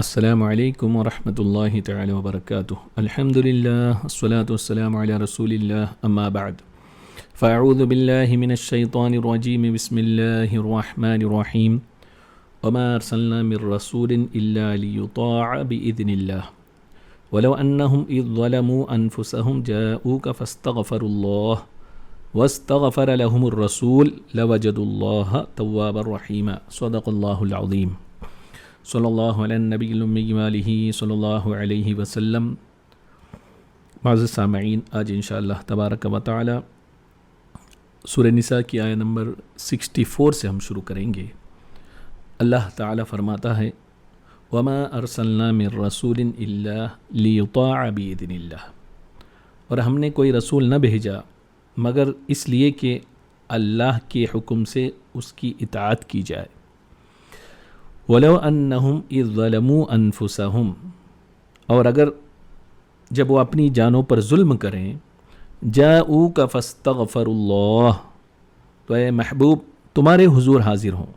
السلام علیکم ورحمۃ اللہ تعالی وبرکاتہ۔ الحمد للہ والصلاة والسلام علی رسول اللہ، اما بعد فاعوذ باللہ من الشیطان الرجیم، بسم اللہ الرحمن الرحیم۔ وما ارسلنا من رسول الا لیطاع باذن اللہ ولو انہم اذ ظلموا انفسہم جاؤوک فاستغفروا اللہ واستغفر لهم الرسول لوجدوا اللہ توابا رحیما۔ صدق اللہ العظیم۔ صلی اللہ علیہ نبی الامی وآلہ صلی اللہ علیہ وسلم۔ معزز سامعین، آج انشاءاللہ تبارک و تعالی سورہ نساء کی آیہ نمبر 64 سے ہم شروع کریں گے۔ اللہ تعالی فرماتا ہے وما ارسلنا من رسول الا لیطاع باذن اللہ، اور ہم نے کوئی رسول نہ بھیجا مگر اس لیے کہ اللہ کے حکم سے اس کی اطاعت کی جائے۔ وَلَوْ أَنَّهُمْ إِذْ ظَلَمُوا أَنفُسَهُمْ، اور اگر جب وہ اپنی جانوں پر ظلم کریں، جَاءُوكَ فَاسْتَغْفَرُوا اللَّهَ، تو اے محبوب تمہارے حضور حاضر ہوں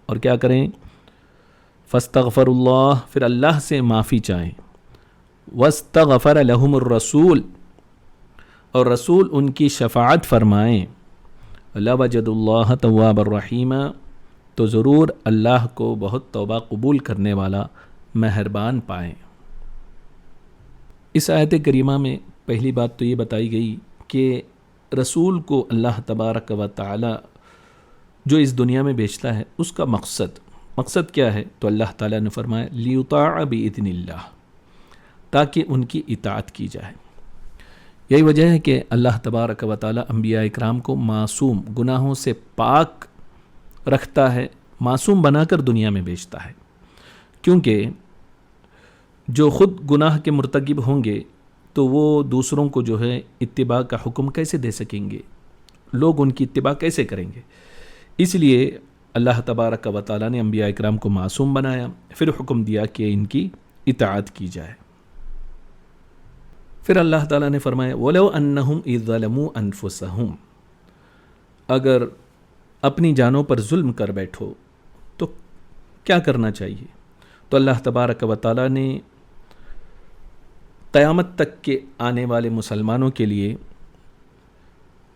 اور کیا کریں؟ فَاسْتَغْفَرُوا اللَّهَ، پھر اللہ سے معافی چاہیں، وَاسْتَغْفَرَ لَهُمُ الرَّسُولُ، اور رسول ان کی شفاعت فرمائیں، لَوَجَدُوا اللَّهَ تَوَّابًا رَحِيمًا، تو ضرور اللہ کو بہت توبہ قبول کرنے والا مہربان پائیں۔ اس آیت کریمہ میں پہلی بات تو یہ بتائی گئی کہ رسول کو اللہ تبارک و تعالی جو اس دنیا میں بھیجتا ہے اس کا مقصد کیا ہے؟ تو اللہ تعالیٰ نے فرمایا لیطاع باذن اللہ، تاکہ ان کی اطاعت کی جائے۔ یہی وجہ ہے کہ اللہ تبارک و تعالی انبیاء اکرام کو معصوم، گناہوں سے پاک رکھتا ہے، معصوم بنا کر دنیا میں بھیجتا ہے، کیونکہ جو خود گناہ کے مرتکب ہوں گے تو وہ دوسروں کو جو ہے اتباع کا حکم کیسے دے سکیں گے، لوگ ان کی اتباع کیسے کریں گے؟ اس لیے اللہ تبارک و تعالیٰ نے انبیاء اکرام کو معصوم بنایا، پھر حکم دیا کہ ان کی اطاعت کی جائے۔ پھر اللہ تعالیٰ نے فرمایا وَلَوْ أَنَّهُمْ إِذْ ظَلَمُوا أَنفُسَهُمْ، اگر اپنی جانوں پر ظلم کر بیٹھو تو کیا کرنا چاہیے؟ تو اللہ تبارک و تعالیٰ نے قیامت تک کے آنے والے مسلمانوں کے لیے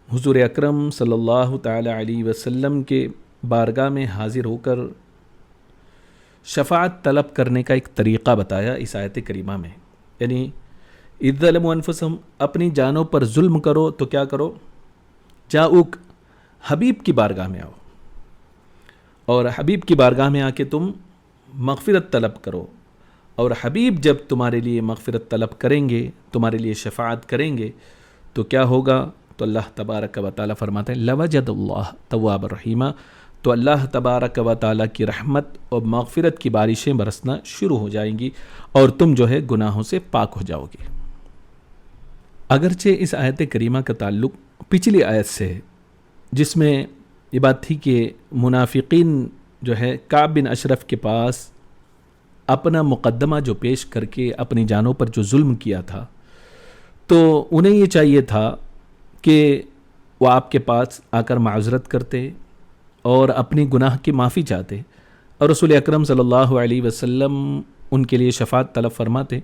حضور اکرم صلی اللہ تعالی علیہ وسلم کے بارگاہ میں حاضر ہو کر شفاعت طلب کرنے کا ایک طریقہ بتایا اس آیت کریمہ میں۔ یعنی اذ ظلموا انفسہم، اپنی جانوں پر ظلم کرو تو کیا کرو؟ جاؤک، حبیب کی بارگاہ میں آؤ، اور حبیب کی بارگاہ میں آ کے تم مغفرت طلب کرو، اور حبیب جب تمہارے لیے مغفرت طلب کریں گے، تمہارے لیے شفاعت کریں گے تو کیا ہوگا؟ تو اللہ تبارک و تعالیٰ فرماتے ہیں لوجد اللہ توابا رحیما، تو اللہ تبارک و تعالیٰ کی رحمت اور مغفرت کی بارشیں برسنا شروع ہو جائیں گی اور تم جو ہے گناہوں سے پاک ہو جاؤ گے۔ اگرچہ اس آیت کریمہ کا تعلق پچھلی آیت سے ہے جس میں یہ بات تھی کہ منافقین جو ہے کعب بن اشرف کے پاس اپنا مقدمہ جو پیش کر کے اپنی جانوں پر جو ظلم کیا تھا، تو انہیں یہ چاہیے تھا کہ وہ آپ کے پاس آ کر معذرت کرتے اور اپنی گناہ کی معافی چاہتے، اور رسول اکرم صلی اللہ علیہ وسلم ان کے لیے شفاعت طلب فرماتے،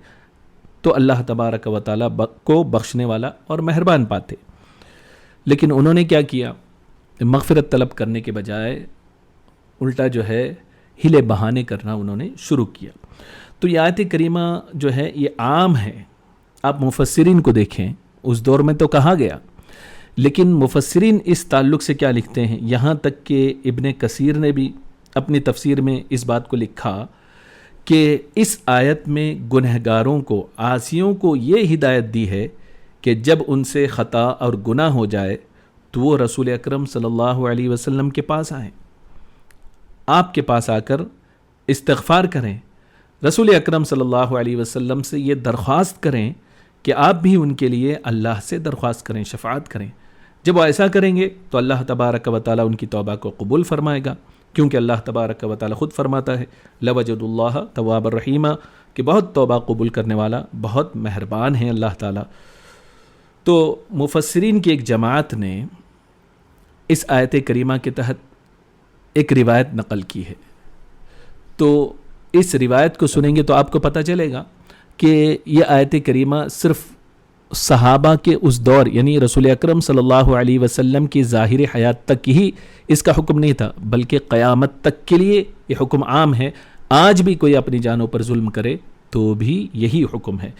تو اللہ تبارک و تعالیٰ کو بخشنے والا اور مہربان پاتے۔ لیکن انہوں نے کیا کیا؟ مغفرت طلب کرنے کے بجائے الٹا جو ہے ہیلے بہانے کرنا انہوں نے شروع کیا۔ تو یہ آیت کریمہ جو ہے یہ عام ہے، آپ مفسرین کو دیکھیں، اس دور میں تو کہا گیا، لیکن مفسرین اس تعلق سے کیا لکھتے ہیں، یہاں تک کہ ابن کثیر نے بھی اپنی تفسیر میں اس بات کو لکھا کہ اس آیت میں گنہگاروں کو، عاصیوں کو یہ ہدایت دی ہے کہ جب ان سے خطا اور گناہ ہو جائے تو وہ رسول اکرم صلی اللہ علیہ وسلم کے پاس آئیں، آپ کے پاس آ کر استغفار کریں، رسول اکرم صلی اللہ علیہ وسلم سے یہ درخواست کریں کہ آپ بھی ان کے لیے اللہ سے درخواست کریں، شفاعت کریں۔ جب وہ ایسا کریں گے تو اللہ تبارک و تعالیٰ ان کی توبہ کو قبول فرمائے گا، کیونکہ اللہ تبارک و تعالیٰ خود فرماتا ہے لوجد اللہ توابا رحیما، کہ بہت توبہ قبول کرنے والا، بہت مہربان ہے اللہ تعالیٰ۔ تو مفسرین کی ایک جماعت نے اس آیت کریمہ کے تحت ایک روایت نقل کی ہے، تو اس روایت کو سنیں گے تو آپ کو پتہ چلے گا کہ یہ آیت کریمہ صرف صحابہ کے اس دور یعنی رسول اکرم صلی اللہ علیہ وسلم کی ظاہر حیات تک ہی اس کا حکم نہیں تھا، بلکہ قیامت تک کے لیے یہ حکم عام ہے۔ آج بھی کوئی اپنی جانوں پر ظلم کرے تو بھی یہی حکم ہے۔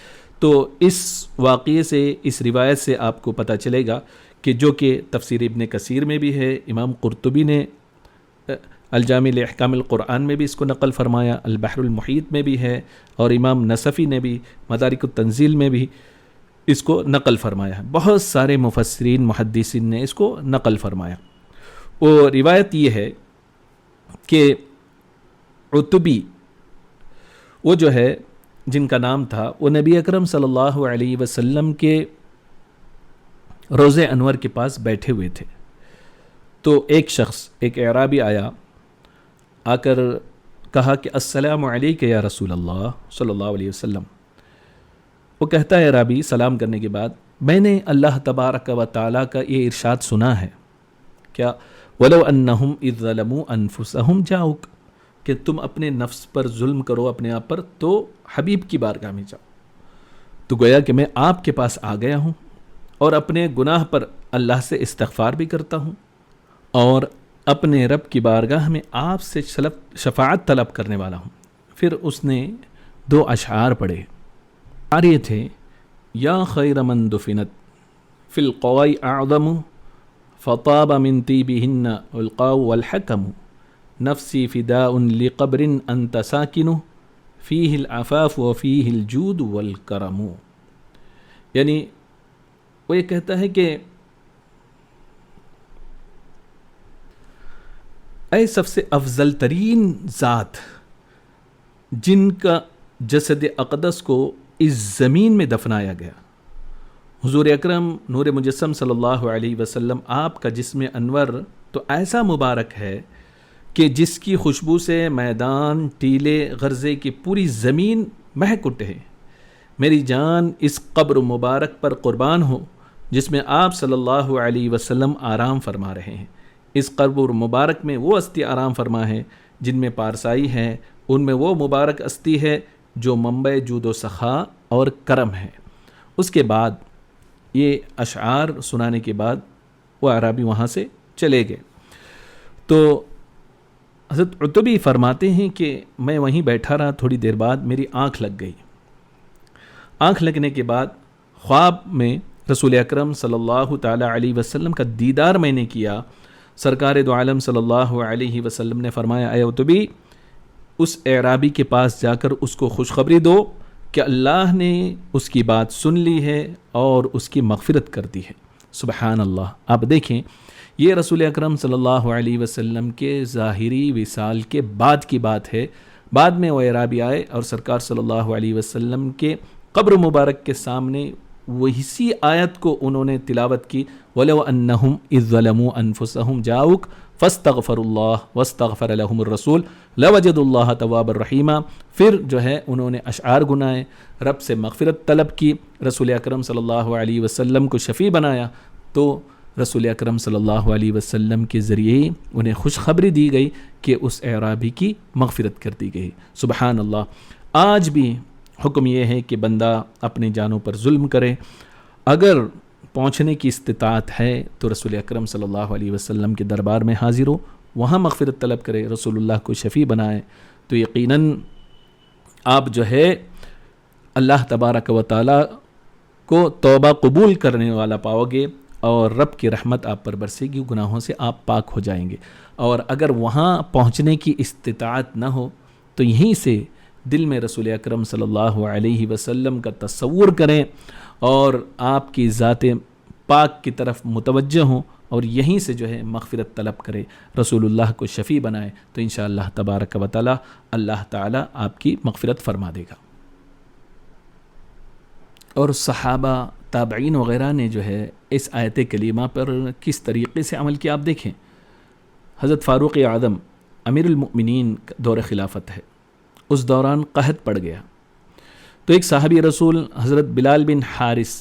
تو اس واقعے سے، اس روایت سے آپ کو پتہ چلے گا کہ جو کہ تفسیر ابن کثیر میں بھی ہے، امام قرطبی نے الجامع لاحکام القرآن میں بھی اس کو نقل فرمایا، البحر المحیط میں بھی ہے، اور امام نصفی نے بھی مدارک التنزیل میں بھی اس کو نقل فرمایا۔ بہت سارے مفسرین محدثین نے اس کو نقل فرمایا۔ وہ روایت یہ ہے کہ عتبی وہ جو ہے جن کا نام تھا، وہ نبی اکرم صلی اللہ علیہ وسلم کے روضہ انور کے پاس بیٹھے ہوئے تھے۔ تو ایک شخص، ایک اعرابی آیا، آ کر کہا کہ السلام علیک یا رسول اللہ صلی اللہ علیہ وسلم۔ وہ کہتا ہے اعرابی سلام کرنے کے بعد، میں نے اللہ تبارک و تعالیٰ کا یہ ارشاد سنا ہے، کیا وَلَوْ أَنَّهُمْ إِذْ ظَلَمُوا أَنفُسَهُمْ جَاءُوكَ، کہ تم اپنے نفس پر ظلم کرو، اپنے آپ پر، تو حبیب کی بارگاہ میں جاؤ۔ تو گویا کہ میں آپ کے پاس آ گیا ہوں اور اپنے گناہ پر اللہ سے استغفار بھی کرتا ہوں، اور اپنے رب کی بارگاہ میں آپ سے شفاعت طلب کرنے والا ہوں۔ پھر اس نے 2 اشعار پڑھے، یہ تھے، یا خیر من دفنت فی القوائی اعظم فطاب من طیبہن القاء والحکم نفسی فداء لقبر انت ساکن فیہ العفاف وفیہ الجود والکرم۔ یعنی وہ یہ کہتا ہے کہ اے سب سے افضل ترین ذات، جن کا جسد اقدس کو اس زمین میں دفنایا گیا، حضور اکرم نور مجسم صلی اللہ علیہ وسلم، آپ کا جسم انور تو ایسا مبارک ہے کہ جس کی خوشبو سے میدان، ٹیلے، غرزے کی پوری زمین مہک اٹھے۔ میری جان اس قبر مبارک پر قربان ہو جس میں آپ صلی اللہ علیہ وسلم آرام فرما رہے ہیں۔ اس قبر مبارک میں وہ ہستی آرام فرما ہے جن میں پارسائی ہے، ان میں وہ مبارک ہستی ہے جو منبع جود و سخا اور کرم ہے۔ اس کے بعد یہ اشعار سنانے کے بعد وہ عربی وہاں سے چلے گئے۔ تو حضرت عتبی فرماتے ہیں کہ میں وہیں بیٹھا رہا، تھوڑی دیر بعد میری آنکھ لگ گئی۔ آنکھ لگنے کے بعد خواب میں رسول اکرم صلی اللہ تعالی علیہ وسلم کا دیدار میں نے کیا۔ سرکار دو عالم صلی اللہ علیہ وسلم نے فرمایا، اے عتبی، اس اعرابی کے پاس جا کر اس کو خوشخبری دو کہ اللہ نے اس کی بات سن لی ہے اور اس کی مغفرت کر دی ہے۔ سبحان اللہ۔ آپ دیکھیں، یہ رسول اکرم صلی اللہ علیہ وسلم کے ظاہری وصال کے بعد کی بات ہے۔ بعد میں وہ اعرابی آئے اور سرکار صلی اللہ علیہ وسلم کے قبر مبارک کے سامنے وہی آیت کو انہوں نے تلاوت کی، وَلَوْ أَنَّهُمْ إِذْ ظَلَمُوا أَنفُسَهُمْ جَاءُوكَ فَاسْتَغْفَرُوا اللَّهَ وَاسْتَغْفَرَ لَهُمُ الرَّسُولُ لَوَجَدُوا اللَّهَ تَوَّابًا رَحِيمًا۔ پھر جو ہے انہوں نے اشعار گنائے، رب سے مغفرت طلب کی، رسول اکرم صلی اللہ علیہ وسلم کو شفیع بنایا، تو رسول اکرم صلی اللہ علیہ وسلم کے ذریعے انہیں خوشخبری دی گئی کہ اس اعرابی کی مغفرت کر دی گئی۔ سبحان اللہ۔ آج بھی حکم یہ ہے کہ بندہ اپنی جانوں پر ظلم کرے، اگر پہنچنے کی استطاعت ہے تو رسول اکرم صلی اللہ علیہ وسلم کے دربار میں حاضر ہو، وہاں مغفرت طلب کرے، رسول اللہ کو شفیع بنائے، تو یقیناً آپ جو ہے اللہ تبارک و تعالیٰ کو توبہ قبول کرنے والا پاؤ گے، اور رب کی رحمت آپ پر برسے گی، گناہوں سے آپ پاک ہو جائیں گے۔ اور اگر وہاں پہنچنے کی استطاعت نہ ہو تو یہیں سے دل میں رسول اکرم صلی اللہ علیہ وسلم کا تصور کریں اور آپ کی ذات پاک کی طرف متوجہ ہوں، اور یہیں سے جو ہے مغفرت طلب کرے، رسول اللہ کو شفیع بنائے، تو انشاءاللہ تبارک و تعالی اللہ تعالی آپ کی مغفرت فرما دے گا۔ اور صحابہ، تابعین وغیرہ نے جو ہے اس آیت کلیمہ پر کس طریقے سے عمل کیا، آپ دیکھیں۔ حضرت فاروق اعظم امیر المؤمنین دور خلافت ہے، اس دوران قحط پڑ گیا، تو ایک صحابی رسول حضرت بلال بن حارث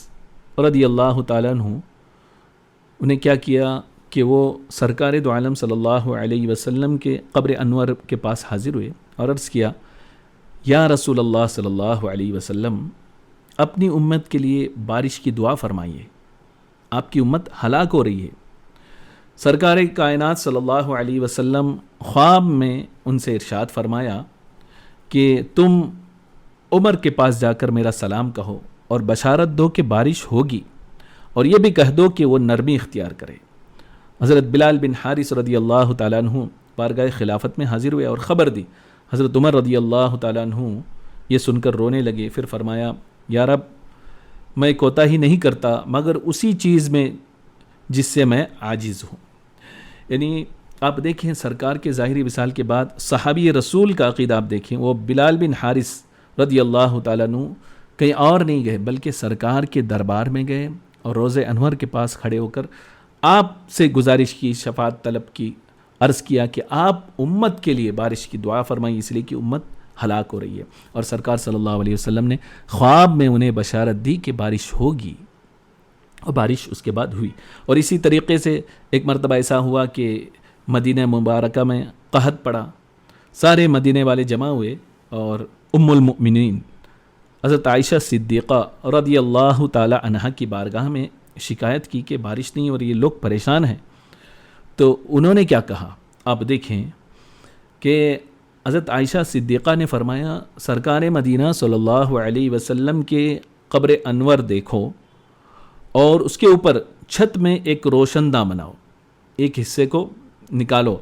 رضی اللہ تعالیٰ عنہ، انہیں کیا کیا کہ وہ سرکار دو عالم صلی اللہ علیہ وسلم کے قبر انور کے پاس حاضر ہوئے اور عرض کیا، یا رسول اللہ صلی اللہ علیہ وسلم اپنی امت کے لیے بارش کی دعا فرمائیے، آپ کی امت ہلاک ہو رہی ہے۔ سرکار کائنات صلی اللہ علیہ وسلم خواب میں ان سے ارشاد فرمایا کہ تم عمر کے پاس جا کر میرا سلام کہو اور بشارت دو کہ بارش ہوگی، اور یہ بھی کہہ دو کہ وہ نرمی اختیار کرے۔ حضرت بلال بن حارث رضی اللہ تعالیٰ عنہ بارگاہ خلافت میں حاضر ہوئے اور خبر دی۔ حضرت عمر رضی اللہ تعالیٰ عنہ یہ سن کر رونے لگے، پھر فرمایا یا رب میں کوتاہی نہیں کرتا مگر اسی چیز میں جس سے میں عاجز ہوں۔ یعنی آپ دیکھیں سرکار کے ظاہری وصال کے بعد صحابی رسول کا عقیدہ آپ دیکھیں، وہ بلال بن حارث رضی اللہ تعالیٰ عنہ کہیں اور نہیں گئے بلکہ سرکار کے دربار میں گئے اور روضہ انور کے پاس کھڑے ہو کر آپ سے گزارش کی، شفاعت طلب کی، عرض کیا کہ آپ امت کے لیے بارش کی دعا فرمائیں، اس لیے کہ امت ہلاک ہو رہی ہے۔ اور سرکار صلی اللہ علیہ وسلم نے خواب میں انہیں بشارت دی کہ بارش ہوگی، اور بارش اس کے بعد ہوئی۔ اور اسی طریقے سے ایک مرتبہ ایسا ہوا کہ مدینہ مبارکہ میں قحط پڑا، سارے مدینے والے جمع ہوئے اور ام المؤمنین حضرت عائشہ صدیقہ رضی اللہ تعالی عنہا کی بارگاہ میں شکایت کی کہ بارش نہیں ہو رہی، یہ لوگ پریشان ہیں۔ تو انہوں نے کیا کہا آپ دیکھیں کہ حضرت عائشہ صدیقہ نے فرمایا سرکار مدینہ صلی اللہ علیہ وسلم کے قبر انور دیکھو اور اس کے اوپر چھت میں ایک روشن داں بناؤ، ایک حصے کو نکالو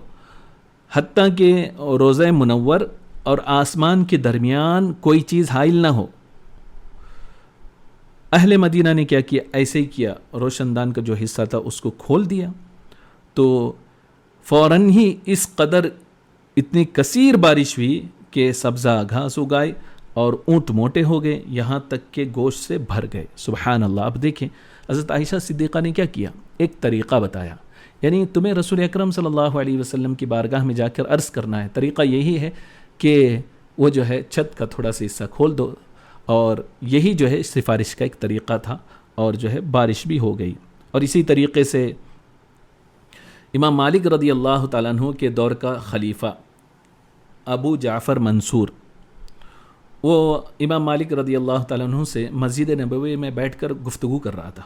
حتیٰ کہ روضہ منور اور آسمان کے درمیان کوئی چیز حائل نہ ہو۔ اہل مدینہ نے کیا کیا؟ ایسے ہی کیا، روشن دان کا جو حصہ تھا اس کو کھول دیا، تو فوراً ہی اس قدر اتنی کثیر بارش ہوئی کہ سبزہ گھاس اگائے اور اونٹ موٹے ہو گئے، یہاں تک کہ گوشت سے بھر گئے۔ سبحان اللہ۔ آپ دیکھیں حضرت عائشہ صدیقہ نے کیا کیا، ایک طریقہ بتایا، یعنی تمہیں رسول اکرم صلی اللہ علیہ وسلم کی بارگاہ میں جا کر عرض کرنا ہے، طریقہ یہی ہے کہ وہ جو ہے چھت کا تھوڑا سا حصہ کھول دو، اور یہی جو ہے سفارش کا ایک طریقہ تھا، اور جو ہے بارش بھی ہو گئی۔ اور اسی طریقے سے امام مالک رضی اللہ تعالیٰ عنہ کے دور کا خلیفہ ابو جعفر منصور، وہ امام مالک رضی اللہ تعالیٰ عنہ سے مسجد نبوی میں بیٹھ کر گفتگو کر رہا تھا۔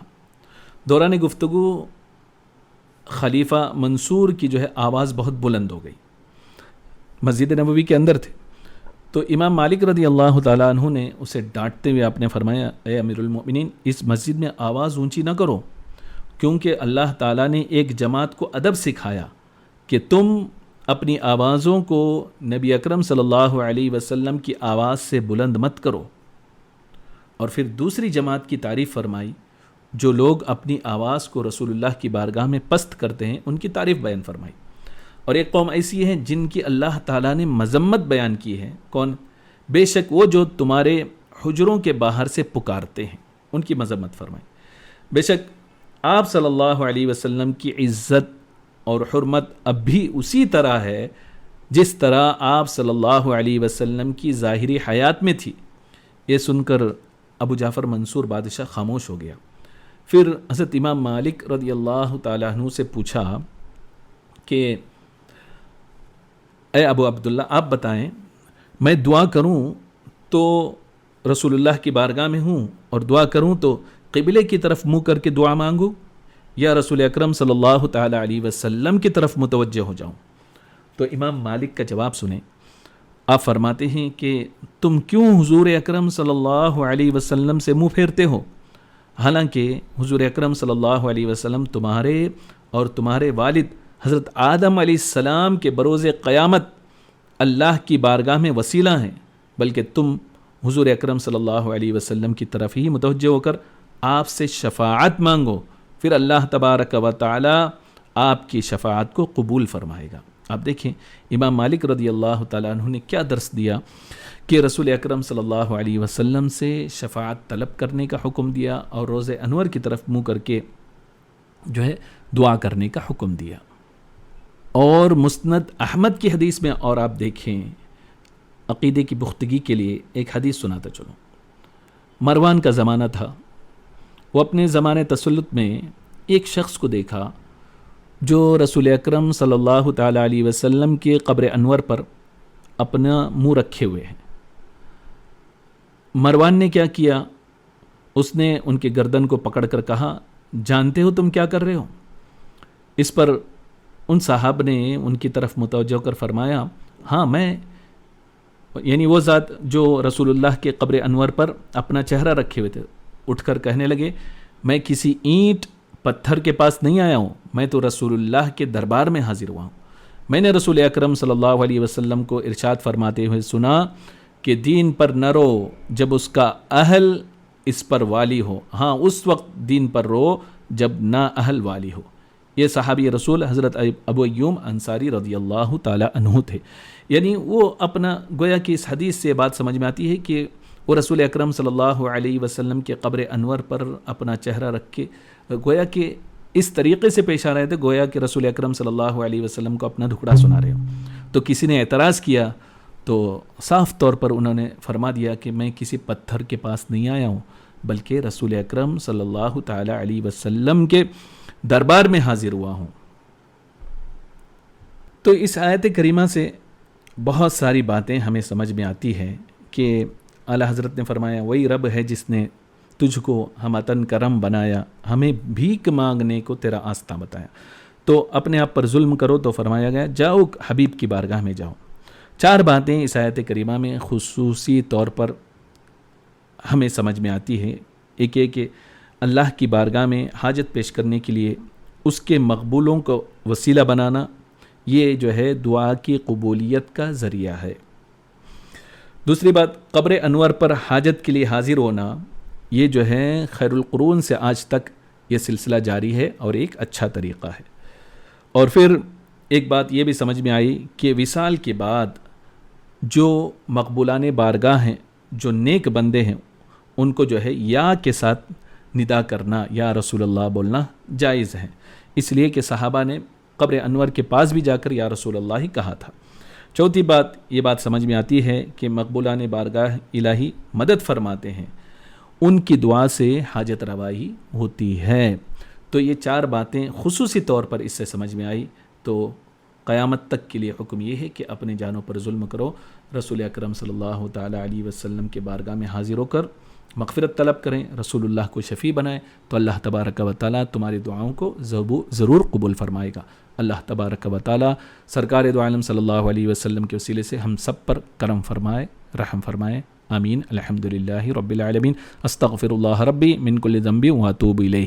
دوران گفتگو خلیفہ منصور کی جو ہے آواز بہت بلند ہو گئی، مسجد نبوی کے اندر تھے، تو امام مالک رضی اللہ تعالیٰ عنہ نے اسے ڈانٹتے ہوئے آپ نے فرمایا اے امیر المؤمنین، اس مسجد میں آواز اونچی نہ کرو، کیونکہ اللہ تعالیٰ نے ایک جماعت کو ادب سکھایا کہ تم اپنی آوازوں کو نبی اکرم صلی اللہ علیہ وسلم کی آواز سے بلند مت کرو۔ اور پھر دوسری جماعت کی تعریف فرمائی، جو لوگ اپنی آواز کو رسول اللہ کی بارگاہ میں پست کرتے ہیں ان کی تعریف بیان فرمائی۔ اور ایک قوم ایسی ہے جن کی اللہ تعالیٰ نے مذمت بیان کی ہے، کون؟ بے شک وہ جو تمہارے حجروں کے باہر سے پکارتے ہیں، ان کی مذمت فرمائی۔ بے شک آپ صلی اللہ علیہ وسلم کی عزت اور حرمت اب بھی اسی طرح ہے جس طرح آپ صلی اللہ علیہ وسلم کی ظاہری حیات میں تھی۔ یہ سن کر ابو جعفر منصور بادشاہ خاموش ہو گیا۔ پھر حضرت امام مالک رضی اللہ تعالیٰ عنہ سے پوچھا کہ اے ابو عبداللہ، آپ بتائیں میں دعا کروں تو رسول اللہ کی بارگاہ میں ہوں، اور دعا کروں تو قبلے کی طرف منہ کر کے دعا مانگوں، یا رسول اکرم صلی اللہ تعالی علیہ وسلم کی طرف متوجہ ہو جاؤں؟ تو امام مالک کا جواب سنیں۔ آپ فرماتے ہیں کہ تم کیوں حضور اکرم صلی اللہ علیہ وسلم سے منہ پھیرتے ہو، حالانکہ حضور اکرم صلی اللہ علیہ وسلم تمہارے اور تمہارے والد حضرت آدم علیہ السلام کے بروز قیامت اللہ کی بارگاہ میں وسیلہ ہیں، بلکہ تم حضور اکرم صلی اللہ علیہ وسلم کی طرف ہی متوجہ ہو کر آپ سے شفاعت مانگو، پھر اللہ تبارک و تعالی آپ کی شفاعت کو قبول فرمائے گا۔ آپ دیکھیں امام مالک رضی اللہ تعالیٰ عنہ نے کیا درس دیا کہ رسول اکرم صلی اللہ علیہ وسلم سے شفاعت طلب کرنے کا حکم دیا، اور روضہ انور کی طرف منہ کر کے جو ہے دعا کرنے کا حکم دیا۔ اور مسند احمد کی حدیث میں، اور آپ دیکھیں عقیدے کی پختگی کے لیے ایک حدیث سناتا چلوں۔ مروان کا زمانہ تھا، وہ اپنے زمانے تسلط میں ایک شخص کو دیکھا جو رسول اکرم صلی اللہ تعالیٰ علیہ وسلم کے قبر انور پر اپنا منہ رکھے ہوئے ہیں، مروان نے کیا کیا، اس نے ان کے گردن کو پکڑ کر کہا جانتے ہو تم کیا کر رہے ہو؟ اس پر ان صاحب نے ان کی طرف متوجہ کر فرمایا ہاں میں، یعنی وہ ذات جو رسول اللہ کے قبر انور پر اپنا چہرہ رکھے ہوئے تھے، اٹھ کر کہنے لگے میں کسی اینٹ پتھر کے پاس نہیں آیا ہوں، میں تو رسول اللہ کے دربار میں حاضر ہوا ہوں۔ میں نے رسول اکرم صلی اللہ علیہ وسلم کو ارشاد فرماتے ہوئے سنا کہ دین پر نہ رو جب اس کا اہل اس پر والی ہو، ہاں اس وقت دین پر رو جب نا اہل والی ہو۔ یہ صحابی رسول حضرت ابو ایوب انصاری رضی اللہ تعالی عنہ تھے۔ یعنی وہ اپنا گویا کہ اس حدیث سے بات سمجھ میں آتی ہے کہ وہ رسول اکرم صلی اللہ علیہ وسلم کے قبر انور پر اپنا چہرہ رکھ کے گویا کہ اس طریقے سے پیش آ رہے تھے گویا کہ رسول اکرم صلی اللہ علیہ وسلم کو اپنا دکھڑا سنا رہے ہوں۔ تو کسی نے اعتراض کیا تو صاف طور پر انہوں نے فرما دیا کہ میں کسی پتھر کے پاس نہیں آیا ہوں بلکہ رسول اکرم صلی اللہ تعالی علیہ وسلم کے دربار میں حاضر ہوا ہوں۔ تو اس آیت کریمہ سے بہت ساری باتیں ہمیں سمجھ میں آتی ہے کہ اعلیٰ حضرت نے فرمایا وہی رب ہے جس نے تجھ کو ہمتن کرم بنایا، ہمیں بھیک مانگنے کو تیرا آستہ بتایا۔ تو اپنے آپ پر ظلم کرو تو فرمایا گیا جاؤ حبیب کی بارگاہ میں جاؤ۔ 4 باتیں اس آیت کریمہ میں خصوصی طور پر ہمیں سمجھ میں آتی ہے۔ ایک ہے کہ اللہ کی بارگاہ میں حاجت پیش کرنے کے لیے اس کے مقبولوں کو وسیلہ بنانا، یہ جو ہے دعا کی قبولیت کا ذریعہ ہے۔ دوسری بات، قبر انور پر حاجت کے لیے حاضر ہونا، یہ جو ہے خیر القرون سے آج تک یہ سلسلہ جاری ہے اور ایک اچھا طریقہ ہے۔ اور پھر ایک بات یہ بھی سمجھ میں آئی کہ وصال کے بعد جو مقبولان بارگاہ ہیں، جو نیک بندے ہیں، ان کو جو ہے یا کے ساتھ ندا کرنا، یا رسول اللہ بولنا جائز ہے، اس لیے کہ صحابہ نے قبر انور کے پاس بھی جا کر یا رسول اللہ ہی کہا تھا۔ چوتھی بات، یہ بات سمجھ میں آتی ہے کہ مقبولان بارگاہ الہی مدد فرماتے ہیں، ان کی دعا سے حاجت روائی ہوتی ہے۔ تو یہ 4 باتیں خصوصی طور پر اس سے سمجھ میں آئی۔ تو قیامت تک کے لیے حکم یہ ہے کہ اپنے جانوں پر ظلم کرو، رسول اکرم صلی اللہ تعالی علیہ وسلم کے بارگاہ میں حاضر ہو کر مغفرت طلب کریں، رسول اللہ کو شفیع بنائیں، تو اللہ تبارک و تعالیٰ تمہاری دعاؤں کو ضرور قبول فرمائے گا۔ اللہ تبارک و تعالیٰ سرکار دو عالم صلی اللہ علیہ وسلم کے وسیلے سے ہم سب پر کرم فرمائے، رحم فرمائے، آمین۔ الحمدللہ رب العالمین، استغفر اللہ ربی من کل ذنب واتوب الیہ۔